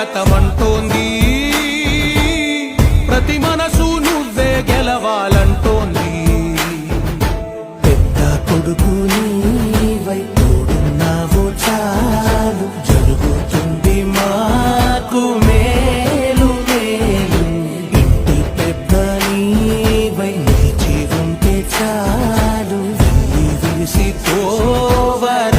భారతమంటోంది, ప్రతి మనసు నువ్వే గెలవాలంటోంది. పెద్ద కొడుకు నీవై తోడున్నావు చాలు, జరుగుతుంది మాకు మేలు మేలు. ఇంటి పెద్ద నీవై నిలిచి ఉంటే చాలు, విలిసి పోవర